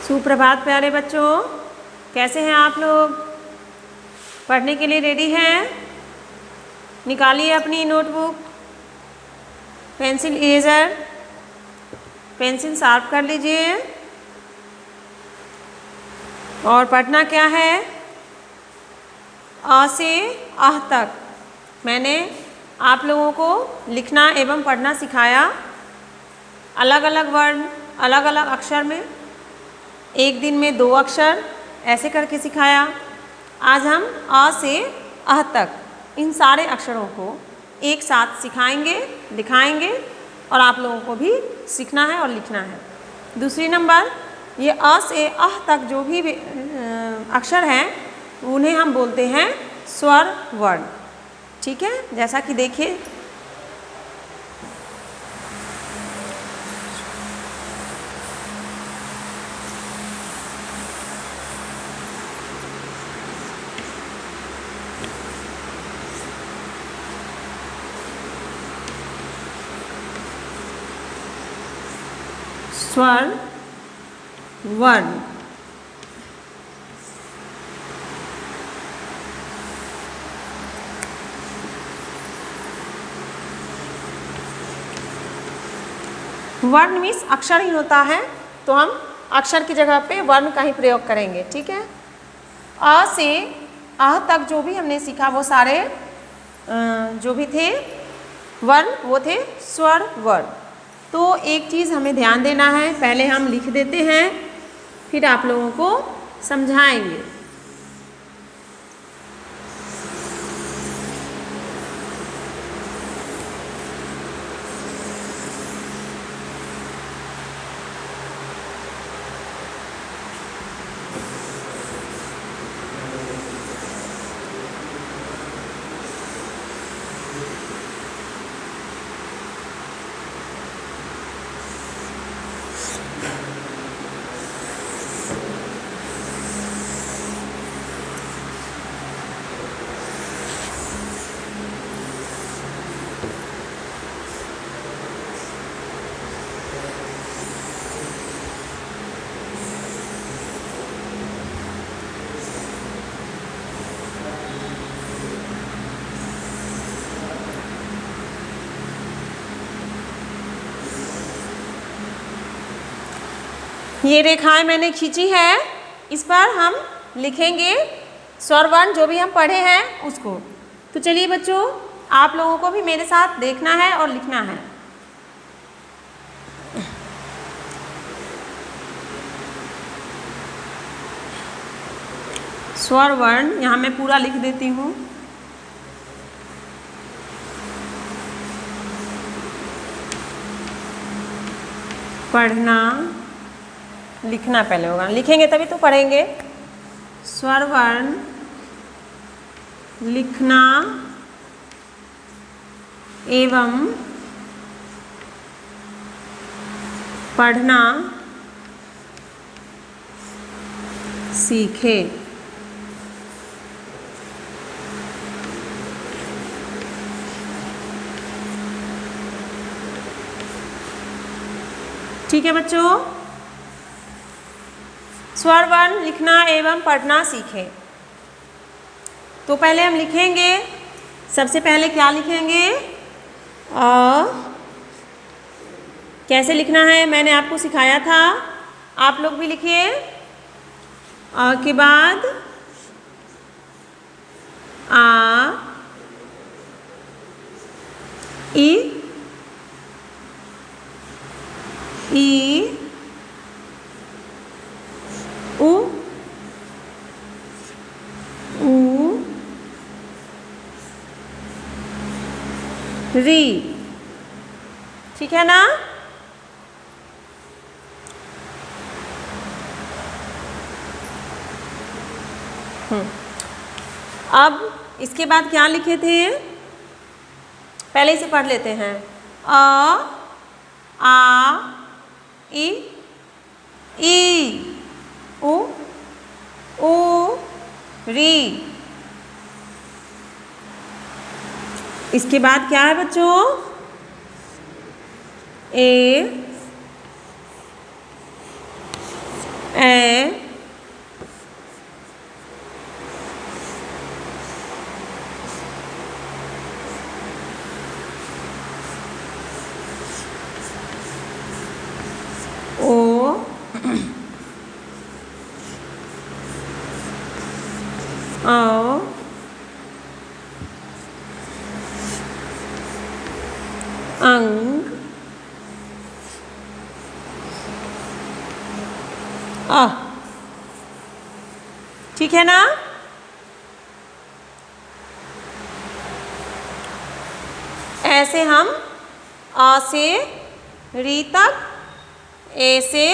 सुप्रभात प्यारे बच्चों, कैसे हैं आप लोग? पढ़ने के लिए रेडी हैं? निकालिए अपनी notebook, pencil eraser, pencil sharp कर लीजिए। और पढ़ना क्या है? अ से अह तक मैंने आप लोगों को लिखना एवं पढ़ना सिखाया। अलग अलग वर्ण, अलग अलग अक्षर में, एक दिन में 2 अक्षर ऐसे करके सिखाया। आज हम अ से अह तक इन सारे अक्षरों को एक साथ सिखाएंगे, दिखाएंगे और आप लोगों को भी सीखना है और लिखना है। दूसरी नंबर, ये अ से अह तक जो भी अक्षर हैं उन्हें हम बोलते हैं स्वर वर्ण। ठीक है, जैसा कि देखिए स्वर वर्ण। वर्ण मीन्स अक्षर ही होता है, तो हम अक्षर की जगह पे वर्ण का ही प्रयोग करेंगे। ठीक है, अ से अह तक जो भी हमने सीखा वो सारे जो भी थे वर्ण वो थे स्वर वर्ण। तो एक चीज़ हमें ध्यान देना है, पहले हम लिख देते हैं फिर आप लोगों को समझाएंगे। ये रेखाएं मैंने खींची है, इस पर हम लिखेंगे स्वर वर्ण जो भी हम पढ़े हैं उसको। तो चलिए बच्चों, आप लोगों को भी मेरे साथ देखना है और लिखना है। स्वर वर्ण यहाँ मैं पूरा लिख देती हूँ। पढ़ना लिखना पहले होगा, लिखेंगे तभी तो पढ़ेंगे। स्वर वर्ण लिखना एवं पढ़ना सीखे। ठीक है बच्चों, स्वर वर्ण लिखना एवं पढ़ना सीखें। तो पहले हम लिखेंगे, सबसे पहले क्या लिखेंगे? अ। कैसे लिखना है मैंने आपको सिखाया था, आप लोग भी लिखिए। अ के बाद आ, ई, ई, उ, ऊ, री। ठीक है ना? अब इसके बाद क्या लिखे थे, पहले इसे पढ़ लेते हैं। अ, आ, ई, उ, ऊ, री। इसके बाद क्या है बच्चों? ए, औ अंग अ। ठीक है ना? ऐसे हम अ से री तक, ए से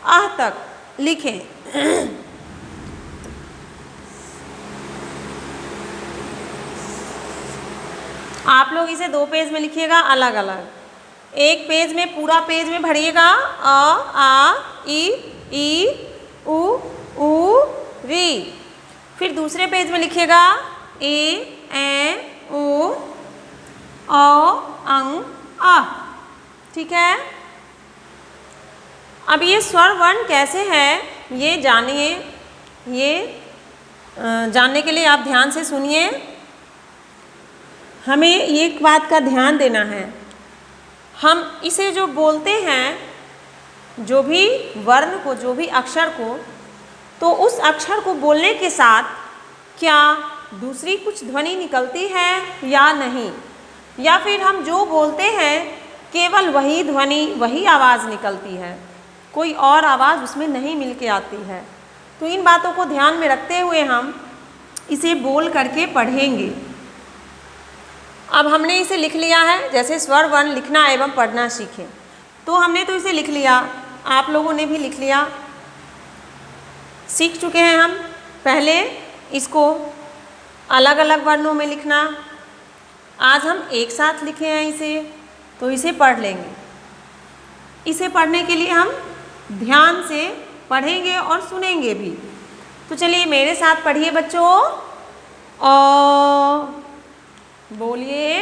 आह तक लिखें। आप लोग इसे 2 पेज में लिखिएगा अलग अलग। एक पेज में पूरा पेज में भरिएगा अ आ ई उ ऊ री। फिर दूसरे पेज में लिखिएगा ए ओ अंग आ। ठीक है? अब ये स्वर वर्ण कैसे है ये जानिए। ये जानने के लिए आप ध्यान से सुनिए। हमें एक बात का ध्यान देना है, हम इसे जो बोलते हैं, जो भी वर्ण को, जो भी अक्षर को, तो उस अक्षर को बोलने के साथ क्या दूसरी कुछ ध्वनि निकलती है या नहीं, या फिर हम जो बोलते हैं केवल वही ध्वनि, वही आवाज़ निकलती है, कोई और आवाज़ उसमें नहीं मिल के आती है। तो इन बातों को ध्यान में रखते हुए हम इसे बोल करके पढ़ेंगे। अब हमने इसे लिख लिया है, जैसे स्वर वर्ण लिखना एवं पढ़ना सीखें, तो हमने तो इसे लिख लिया, आप लोगों ने भी लिख लिया, सीख चुके हैं हम। पहले इसको अलग अलग वर्णों में लिखना, आज हम एक साथ लिखे हैं इसे, तो इसे पढ़ लेंगे। इसे पढ़ने के लिए हम ध्यान से पढ़ेंगे और सुनेंगे भी। तो चलिए मेरे साथ पढ़िए बच्चों। अ बोलिए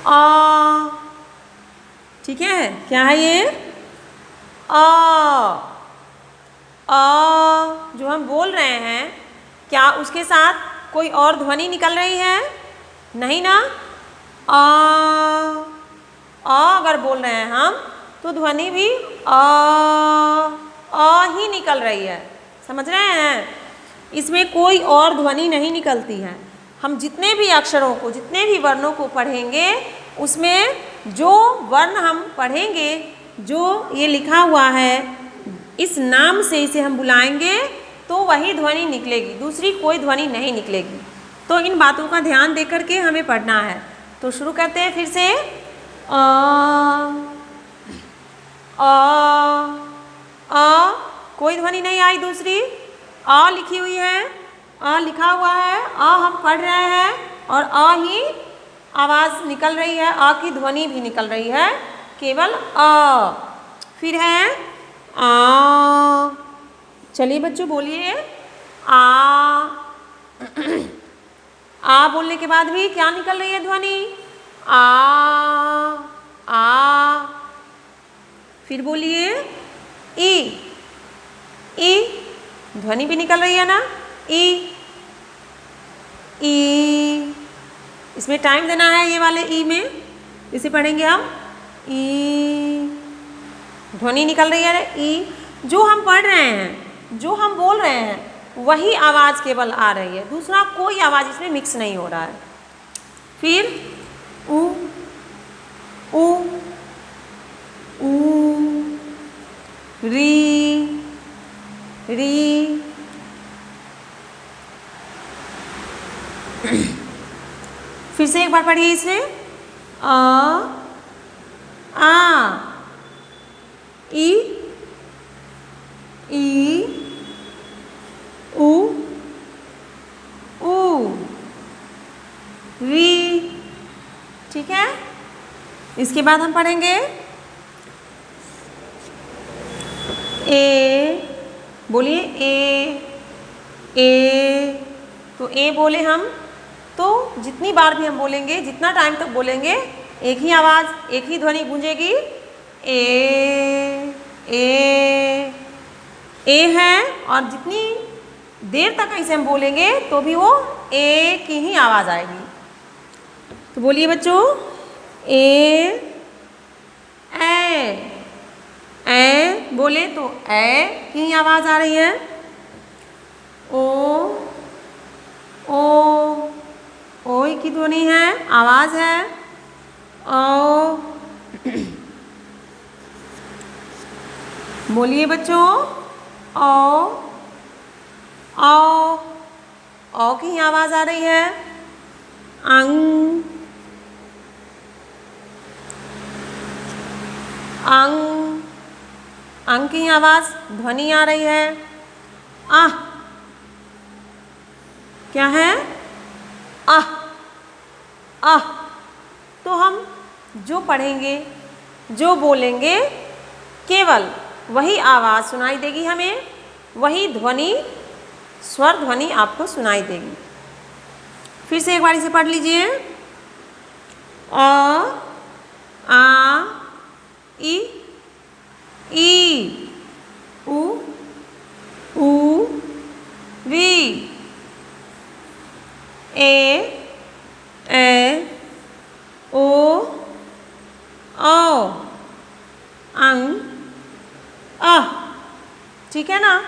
आ। ठीक है? क्या है ये? आ। जो हम बोल रहे हैं, क्या उसके साथ कोई और ध्वनि निकल रही है? नहीं ना? अगर बोल रहे हैं हम, तो ध्वनि भी ही निकल रही है। समझ रहे हैं? इसमें कोई और ध्वनि नहीं निकलती है। हम जितने भी अक्षरों को, जितने भी वर्णों को पढ़ेंगे, उसमें जो वर्ण हम पढ़ेंगे, जो ये लिखा हुआ है, इस नाम से इसे हम बुलाएंगे तो वही ध्वनि निकलेगी, दूसरी कोई ध्वनि नहीं निकलेगी। तो इन बातों का ध्यान दे करके हमें पढ़ना है। तो शुरू करते हैं फिर से। कोई ध्वनि नहीं आई दूसरी। आ लिखी हुई है, आ लिखा हुआ है, आ हम पढ़ रहे हैं और आ ही आवाज़ निकल रही है, आ की ध्वनि भी निकल रही है, केवल आ। फिर है आ। चलिए बच्चों बोलिए आ। आ बोलने के बाद भी क्या निकल रही है ध्वनि? आ। फिर बोलिए ई। ध्वनि भी निकल रही है ना? ई। इसमें टाइम देना है, ये वाले ई में इसे पढ़ेंगे हम। ई ध्वनि निकल रही है ई। जो हम पढ़ रहे हैं, जो हम बोल रहे हैं, वही आवाज़ केवल आ रही है, दूसरा कोई आवाज़ इसमें मिक्स नहीं हो रहा है। फिर ऊ ऊ ऊ री री। फिर से एक बार पढ़िए इसे। आ ई उ री। ठीक है? इसके बाद हम पढ़ेंगे ए। बोलिए ए। तो ए बोले हम, तो जितनी बार भी हम बोलेंगे, जितना टाइम तक बोलेंगे, एक ही आवाज़, एक ही ध्वनि गूंजेगी। ए है, और जितनी देर तक इसे हम बोलेंगे तो भी वो ए की ही आवाज़ आएगी। तो बोलिए बच्चों ए ए बोले तो ए की आवाज़ आ रही है। ओ की ध्वनि है, आवाज़ है। ओ बोलिए बच्चों, ओ की आवाज़ आ रही है। अंग की आवाज़ ध्वनि आ रही है। आह क्या है? आह। तो हम जो पढ़ेंगे, जो बोलेंगे, केवल वही आवाज़ सुनाई देगी हमें, वही ध्वनि, स्वर ध्वनि आपको सुनाई देगी। फिर से एक बार इसे पढ़ लीजिए। आ ई ऊ वी ए ओ अंग अ। ठीक है ना?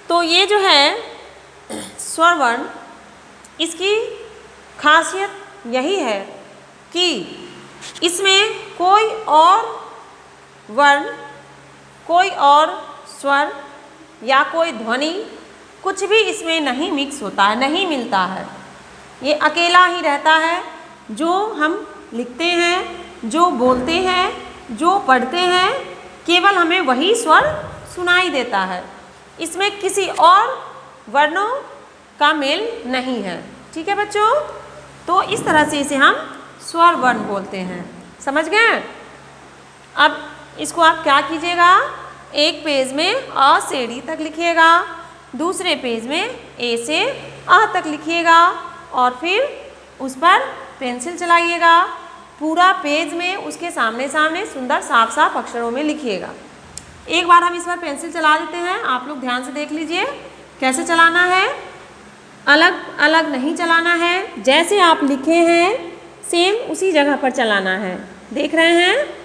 तो ये जो है स्वर वर्ण, इसकी खासियत यही है कि इसमें कोई और वर्ण, कोई और स्वर या कोई ध्वनि, कुछ भी इसमें नहीं मिक्स होता है, नहीं मिलता है। ये अकेला ही रहता है। जो हम लिखते हैं, जो बोलते हैं, जो पढ़ते हैं, केवल हमें वही स्वर सुनाई देता है। इसमें किसी और वर्णों का मेल नहीं है। ठीक है बच्चों? तो इस तरह से इसे हम स्वर वर्ण बोलते हैं। समझ गए? अब इसको आप क्या कीजिएगा, एक पेज में अ से डी तक लिखिएगा, दूसरे पेज में ए से अ तक लिखिएगा और फिर उस पर पेंसिल चलाइएगा। पूरा पेज में उसके सामने सामने सुंदर साफ साफ अक्षरों में लिखिएगा। एक बार हम इस पर पेंसिल चला देते हैं, आप लोग ध्यान से देख लीजिए कैसे चलाना है। अलग अलग नहीं चलाना है, जैसे आप लिखे हैं सेम उसी जगह पर चलाना है। देख रहे हैं?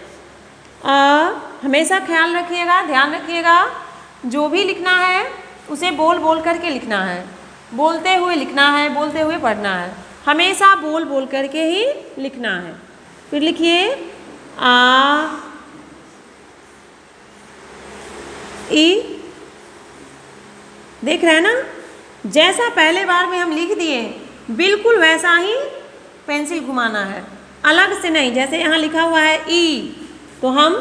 हमेशा ख्याल रखिएगा, ध्यान रखिएगा, जो भी लिखना है उसे बोल बोल करके लिखना है, बोलते हुए लिखना है, बोलते हुए पढ़ना है। हमेशा बोल बोल करके ही लिखना है। फिर लिखिए आ ई। देख रहे हैं ना? जैसा पहले बार में हम लिख दिए, बिल्कुल वैसा ही पेंसिल घुमाना है, अलग से नहीं। जैसे यहाँ लिखा हुआ है ई, तो हम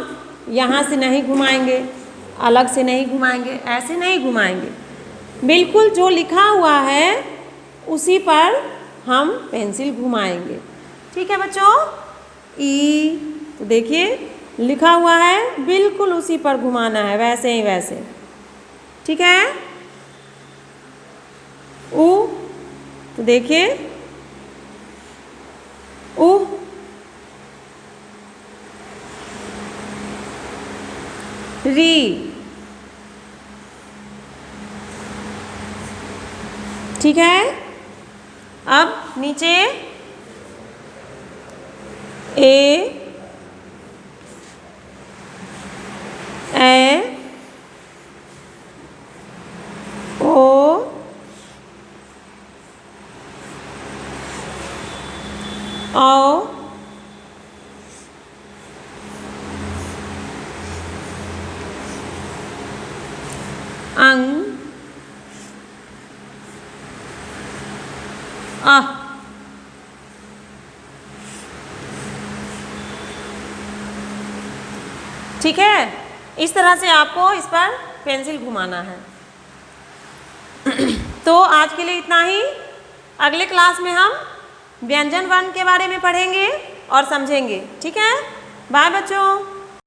यहाँ से नहीं घुमाएंगे, अलग से नहीं घुमाएंगे, ऐसे नहीं घुमाएंगे। बिल्कुल जो लिखा हुआ है उसी पर हम पेंसिल घुमाएंगे। ठीक है बच्चों? ई, तो देखिए लिखा हुआ है, बिल्कुल उसी पर घुमाना है, वैसे ही वैसे। ठीक है? ऊ, तो देखिए ऊ, री, ठीक है? अब नीचे ए ओ अंग आ। ठीक है? इस तरह से आपको इस पर पेंसिल घुमाना है। तो आज के लिए इतना ही। अगले क्लास में हम व्यंजन वर्ण के बारे में पढ़ेंगे और समझेंगे। ठीक है? बाय बच्चों।